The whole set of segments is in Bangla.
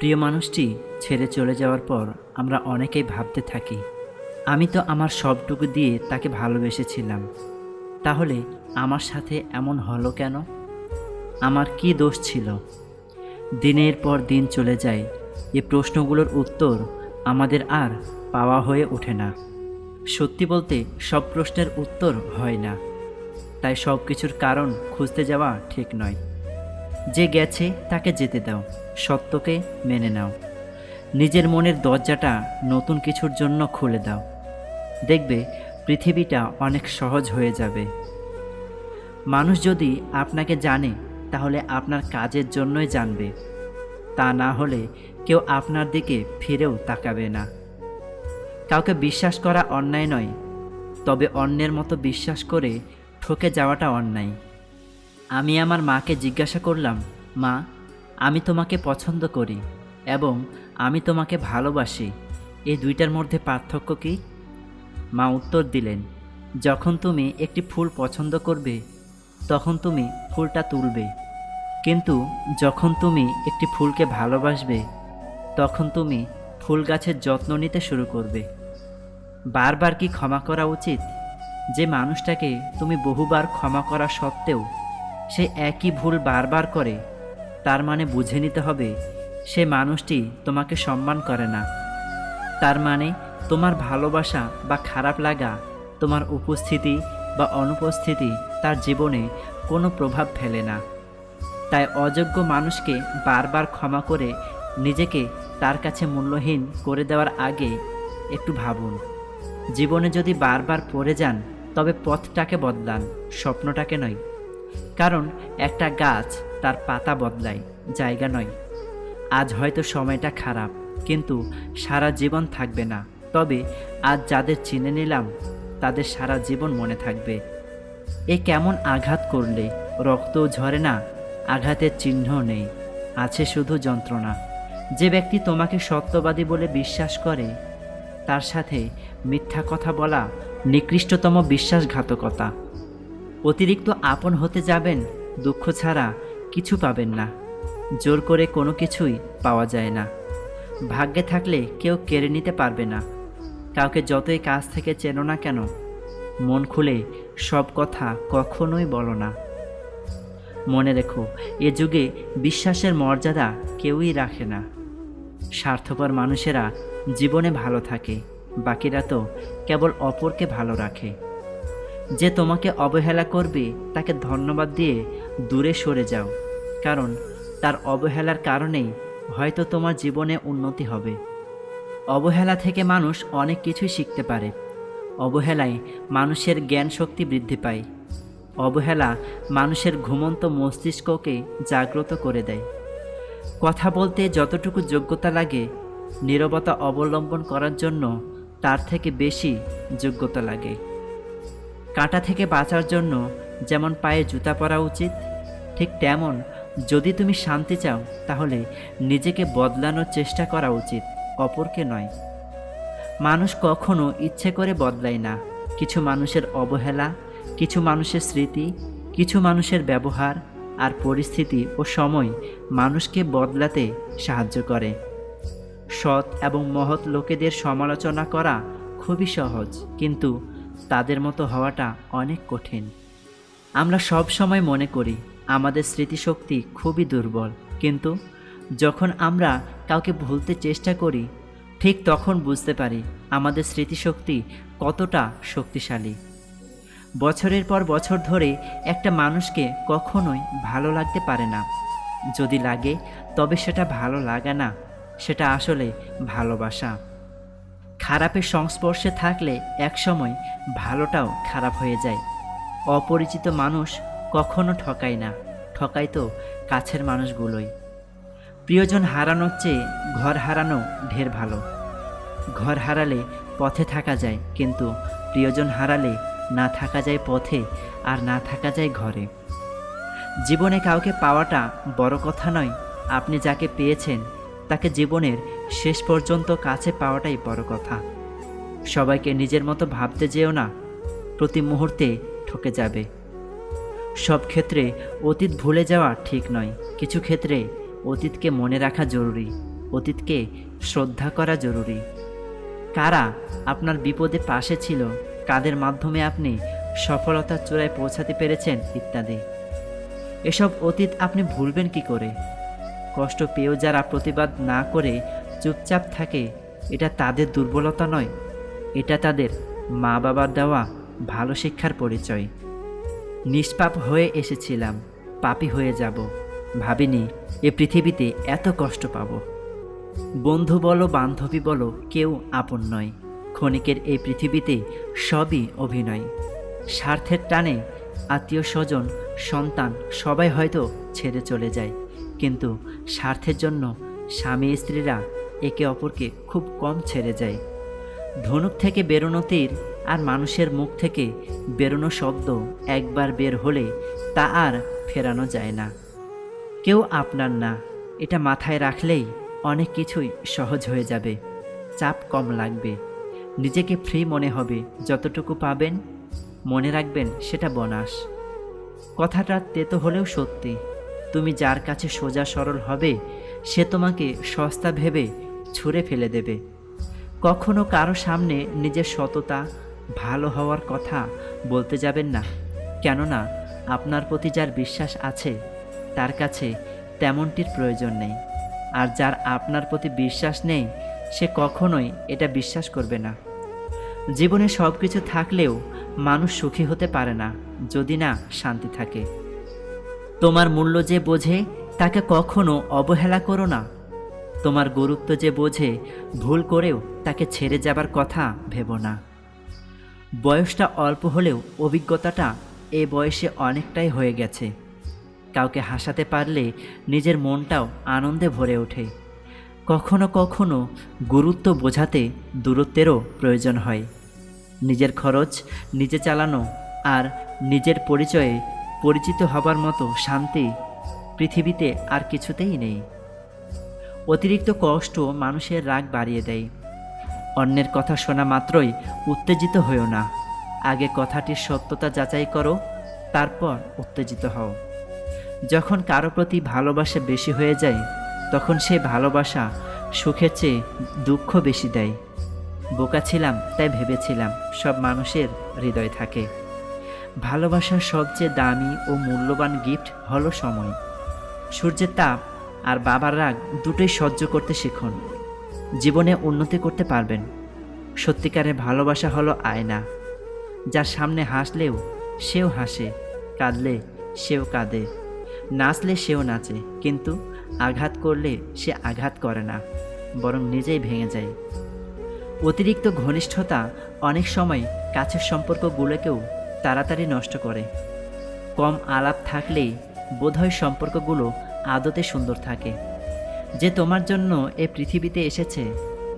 প্রিয় মানুষটি ছেড়ে চলে যাওয়ার পর আমরা অনেকেই ভাবতে থাকি, আমি তো আমার সবটুকু দিয়ে তাকে ভালোবেসেছিলাম, তাহলে আমার সাথে এমন হলো কেন? আমার কি দোষ ছিল? দিনের পর দিন চলে যায়, এ প্রশ্নগুলোর উত্তর আমাদের আর পাওয়া হয়ে ওঠে না। সত্যি বলতে সব প্রশ্নের উত্তর হয় না, তাই সব কিছুর কারণ খুঁজতে যাওয়া ঠিক নয়। যে গেছে তাকে যেতে দাও, সত্যকে মেনে নাও, নিজের মনের দরজাটা নতুন কিছুর জন্য খুলে দাও। দেখবে পৃথিবীটা অনেক সহজ হয়ে যাবে। মানুষ যদি আপনাকে জানে তাহলে আপনার কাজের জন্যই জানবে, তা না হলে কেউ আপনার দিকে ফিরেও তাকাবে না। কাউকে বিশ্বাস করা অন্যায় নয়, তবে অন্যের মতো বিশ্বাস করে ঠকে যাওয়াটা অন্যায়। আমি আমার মাকে জিজ্ঞাসা করলাম, মা, আমি তোমাকে পছন্দ করি এবং আমি তোমাকে ভালোবাসি, এই দুইটার মধ্যে পার্থক্য কী? মা উত্তর দিলেন, যখন তুমি একটি ফুল পছন্দ করবে তখন তুমি ফুলটা তুলবে, কিন্তু যখন তুমি একটি ফুলকে ভালোবাসবে তখন তুমি ফুল গাছের যত্ন নিতে শুরু করবে। বারবার কি ক্ষমা করা উচিত? যে মানুষটাকে তুমি বহুবার ক্ষমা করা সত্ত্বেও সে একই ভুল বারবার করে, তার মানে বুঝে নিতে হবে সে মানুষটি তোমাকে সম্মান করে না। তার মানে তোমার ভালোবাসা বা খারাপ লাগা, তোমার উপস্থিতি বা অনুপস্থিতি তার জীবনে কোনো প্রভাব ফেলে না। তাই অযোগ্য মানুষকে বারবার ক্ষমা করে নিজেকে তার কাছে মূল্যহীন করে দেওয়ার আগে একটু ভাবুন। জীবনে যদি বারবার পড়ে যান তবে পথটাকে বদলান, স্বপ্নটাকে নয়। কারণ একটা গাছ তার পাতা বদলায়, জায়গা নয়। আজ হয়তো সময়টা খারাপ, কিন্তু সারা জীবন থাকবে না। তবে আজ যাদের চিনে নিলাম তাদের সারা জীবন মনে থাকবে। এ কেমন আঘাত করলে রক্তও ঝরে না, আঘাতের চিহ্ন নেই, আছে শুধু যন্ত্রণা। যে ব্যক্তি তোমাকে সত্যবাদী বলে বিশ্বাস করে, তার সাথে মিথ্যা কথা বলা নিকৃষ্টতম বিশ্বাসঘাতকতা। অতিরিক্ত আপন হতে যাবেন, দুঃখ ছাড়া কিছু পাবেন না। জোর করে কোনো কিছুই পাওয়া যায় না। ভাগ্যে থাকলে কেউ কেড়ে নিতে পারবে না। কাউকে যতই কাছ থেকে চেনো না কেন, মন খুলে সব কথা কখনোই বলো না। মনে রেখো, এ যুগে বিশ্বাসের মর্যাদা কেউই রাখে না। স্বার্থপর মানুষেরা জীবনে ভালো থাকে, বাকিরা তো কেবল অপরকে ভালো রাখে। যে তোমাকে অবহেলা করবে তাকে ধন্যবাদ দিয়ে দূরে সরে যাও, কারণ তার অবহেলার কারণেই হয়তো তোমার জীবনে উন্নতি হবে। অবহেলা থেকে মানুষ অনেক কিছুই শিখতে পারে। অবহেলায় মানুষের জ্ঞান শক্তি বৃদ্ধি পায়। অবহেলা মানুষের ঘুমন্ত মস্তিষ্ককে জাগ্রত করে দেয়। কথা বলতে যতটুকু যোগ্যতা লাগে, নীরবতা অবলম্বন করার জন্য তার থেকে বেশি যোগ্যতা লাগে। কাঁটা থেকে বাঁচার জন্য যেমন পায়ে জুতা পরা উচিত, ঠিক তেমন যদি তুমি শান্তি চাও তাহলে নিজেকে বদলানোর চেষ্টা করা উচিত, অপরকে নয়। মানুষ কখনো ইচ্ছে করে বদলায় না। কিছু মানুষের অবহেলা, কিছু মানুষের স্মৃতি, কিছু মানুষের ব্যবহার আর পরিস্থিতি ও সময় মানুষকে বদলাতে সাহায্য করে। সৎ এবং মহৎ লোকেদের সমালোচনা করা খুবই সহজ, কিন্তু তাদের মতো হওয়াটা অনেক কঠিন। আমরা সব সময় মনে করি আমাদের স্মৃতিশক্তি খুবই দুর্বল, কিন্তু যখন আমরা কাউকে ভুলতে চেষ্টা করি ঠিক তখন বুঝতে পারি আমাদের স্মৃতিশক্তি কতটা শক্তিশালী। বছরের পর বছর ধরে একটা মানুষকে কখনোই ভালো লাগতে পারে না। যদি লাগে তবে সেটা ভালো লাগা না, সেটা আসলে ভালোবাসা। খারাপের সংস্পর্শে থাকলে একসময় ভালোটাও খারাপ হয়ে যায়। অপরিচিত মানুষ কখনো ঠকায় না, ঠকায় তো কাছের মানুষগুলোই। প্রিয়জন হারানোর চেয়ে ঘর হারানো ঢের ভালো। ঘর হারালে পথে থাকা যায়, কিন্তু প্রিয়জন হারালে না থাকা যায় পথে আর না থাকা যায় ঘরে। জীবনে কাউকে পাওয়াটা বড় কথা নয়, আপনি যাকে পেয়েছেন তাকে জীবনের শেষ পর্যন্ত কাছে পাওয়াটাই বড় কথা। সবাইকে নিজের মতো ভাবতে যেও না, প্রতি মুহূর্তে ঠকে যাবে। সব ক্ষেত্রে অতীত ভুলে যাওয়া ঠিক নয়, কিছু ক্ষেত্রে অতীতকে মনে রাখা জরুরি। অতীতকে শ্রদ্ধা করা জরুরি। কারা আপনার বিপদে পাশে ছিল, কাদের মাধ্যমে আপনি সফলতার চূড়ায় পৌঁছাতে পেরেছেন ইত্যাদি। এসব অতীত আপনি ভুলবেন কি করে? কষ্ট পেয়েও যারা প্রতিবাদ না করে চুপচাপ থাকে, এটা তাদের দুর্বলতা নয়, এটা তাদের মা বাবার দেওয়া ভালো শিক্ষার পরিচয়। নিষ্পাপ হয়ে এসেছিলাম, পাপী হয়ে যাব, ভাবিনি এ পৃথিবীতে এত কষ্ট পাব। বন্ধু বলো বান্ধবী বলো, কেউ আপন নয়। ক্ষণিকের এই পৃথিবীতে সবই অভিনয়। স্বার্থের টানে আত্মীয় স্বজন সন্তান সবাই হয়তো ছেড়ে চলে যায়, কিন্তু স্বার্থের জন্য স্বামী স্ত্রীরা একে অপরকে খুব কম ছেড়ে যায়। ধনুক থেকে বেরোনো তীর আর মানুষের মুখ থেকে বেরোনো শব্দ একবার বের হলে তা আর ফেরানো যায় না। কেউ আপনার না, এটা মাথায় রাখলেই অনেক কিছুই সহজ হয়ে যাবে। চাপ কম লাগবে, নিজেকে ফ্রি মনে হবে। যতটুকু পাবেন মনে রাখবেন সেটা বোনাস। কথাটা তেতো হলেও সত্যি। তুমি যার কাছে সোজা সরল হবে, সে তোমাকে সস্তা ভেবে ছুঁড়ে ফেলে দেবে। কখনো কারো সামনে নিজের সততা ভালো হওয়ার কথা বলতে যাবেন না, কেননা আপনার প্রতি যার বিশ্বাস আছে তার কাছে তেমনটির প্রয়োজন নেই। আর যার আপনার প্রতি বিশ্বাস নেই, সে কখনোই এটা বিশ্বাস করবে না। জীবনে সব কিছু থাকলেও মানুষ সুখী হতে পারে না যদি না শান্তি থাকে। তোমার মূল্য যে বোঝে তাকে কখনো অবহেলা করো না। তোমার গুরুত্ব যে বোঝে, ভুল করেও তাকে ছেড়ে যাবার কথা ভেবো না। বয়সটা অল্প হলেও অভিজ্ঞতাটা এ বয়সে অনেকটাই হয়ে গেছে। কাউকে হাসাতে পারলে নিজের মনটাও আনন্দে ভরে ওঠে। কখনো কখনো গুরুত্ব বোঝাতে দূরত্বেরও প্রয়োজন হয়। নিজের খরচ নিজে চালানো আর নিজের পরিচয়ে পরিচিত হবার মতো শান্তি পৃথিবীতে আর কিছুতেই নেই। অতিরিক্ত কষ্ট মানুষের রাগ বাড়িয়ে দেয়। অন্যের কথা শোনা মাত্রই উত্তেজিত হও না। আগে কথাটির সত্যতা যাচাই করো, তারপর উত্তেজিত হও। যখন কারো প্রতি ভালোবাসা বেশি হয়ে যায়, তখন সেই ভালোবাসা সুখের চেয়ে দুঃখ বেশি দেয়। বোকা ছিলাম তাই ভেবেছিলাম সব মানুষের হৃদয় থাকে। ভালোবাসার সবচেয়ে দামি ও মূল্যবান গিফট হলো সময়। সূর্যের তাপ আর বাবার রাগ দুটোই সহ্য করতে শিখুন, জীবনে উন্নতি করতে পারবেন। সত্যিকারের ভালোবাসা হলো আয়না, যার সামনে হাসলেও সেও হাসে, কাঁদলে সেও কাঁদে, নাচলে সেও নাচে, কিন্তু আঘাত করলে সে আঘাত করে না, বরং নিজেই ভেঙে যায়। অতিরিক্ত ঘনিষ্ঠতা অনেক সময় কাছের সম্পর্কগুলোকেও তাড়াতাড়ি নষ্ট করে। কম আলাপ থাকলেই বোধহয় সম্পর্কগুলো আদতে সুন্দর থাকে। যে তোমার জন্য এ পৃথিবীতে এসেছে,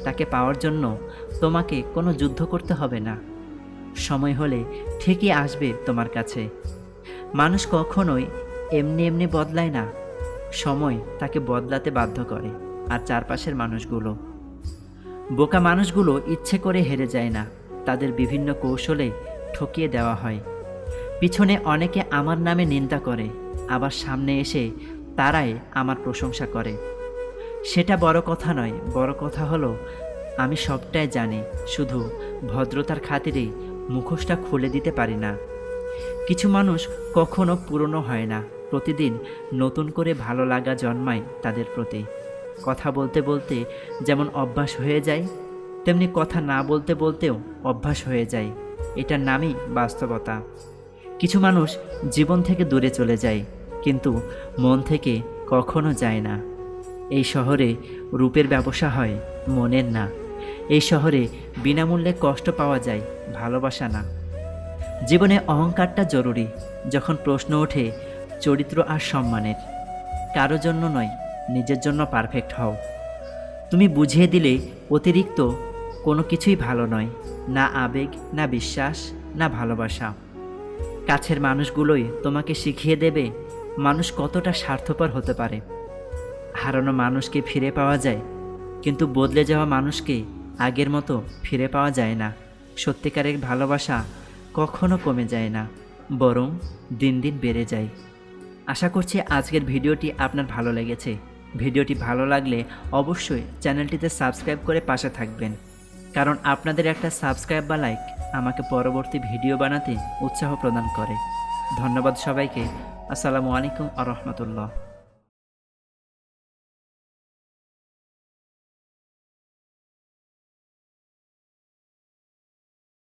তাকে পাওয়ার জন্য তোমাকে কোনো যুদ্ধ করতে হবে না। সময় হলে ঠিকই আসবে তোমার কাছে। মানুষ কখনোই এমনি এমনি বদলায় না, সময় তাকে বদলাতে বাধ্য করে। আর চারপাশের মানুষগুলো, বোকা মানুষগুলো ইচ্ছে করে হেরে যায় না, তাদের বিভিন্ন কৌশলে ঠকিয়ে দেওয়া হয়। পিছনে অনেকে আমার নামে নিন্দা করে, আবার সামনে এসে তারাই আমার প্রশংসা করে। সেটা বড় কথা নয়, বড় কথা হলো আমি সবটাই জানি, শুধু ভদ্রতার খাতিরেই মুখোশটা খুলে দিতে পারি না। কিছু মানুষ কখনো পুরনো হয় না, প্রতিদিন নতুন করে ভালো লাগা জন্মায় তাদের প্রতি। কথা বলতে বলতে যেমন অভ্যাস হয়ে যায়, তেমনি কথা না বলতে বলতেও অভ্যাস হয়ে যায়। এটার নামই বাস্তবতা। কিছু মানুষ জীবন থেকে দূরে চলে যায়, কিন্তু মন থেকে কখনো যায় না। এই শহরে রূপের ব্যবসা হয়, মনের না। এই শহরে বিনামূল্যে কষ্ট পাওয়া যায়, ভালোবাসা না। জীবনে অহংকারটা জরুরি যখন প্রশ্ন ওঠে চরিত্র আর সম্মানের। কারো জন্য নয়, নিজের জন্য পারফেক্ট হও। তুমি বুঝিয়ে দিলে অতিরিক্ত কোনো কিছুই ভালো নয়, না আবেগ, না বিশ্বাস, না ভালোবাসা। কাছের মানুষগুলোই তোমাকে শিখিয়ে দেবে মানুষ কতটা স্বার্থপর হতে পারে। হারানো মানুষকে ফিরে পাওয়া যায়, কিন্তু বদলে যাওয়া মানুষকে আগের মতো ফিরে পাওয়া যায় না। সত্যিকারের ভালোবাসা কখনো কমে যায় না, বরং দিন দিন বেড়ে যায়। আশা করছি আজকের ভিডিওটি আপনার ভালো লেগেছে। ভিডিওটি ভালো লাগলে অবশ্যই চ্যানেলটিতে সাবস্ক্রাইব করে পাশে থাকবেন, কারণ আপনাদের একটা সাবস্ক্রাইব বা লাইক আমাকে পরবর্তী ভিডিও বানাতে উৎসাহ প্রদান করে। ধন্যবাদ সবাইকে। আসসালামু আলাইকুম আ রহমতুল্লাহ।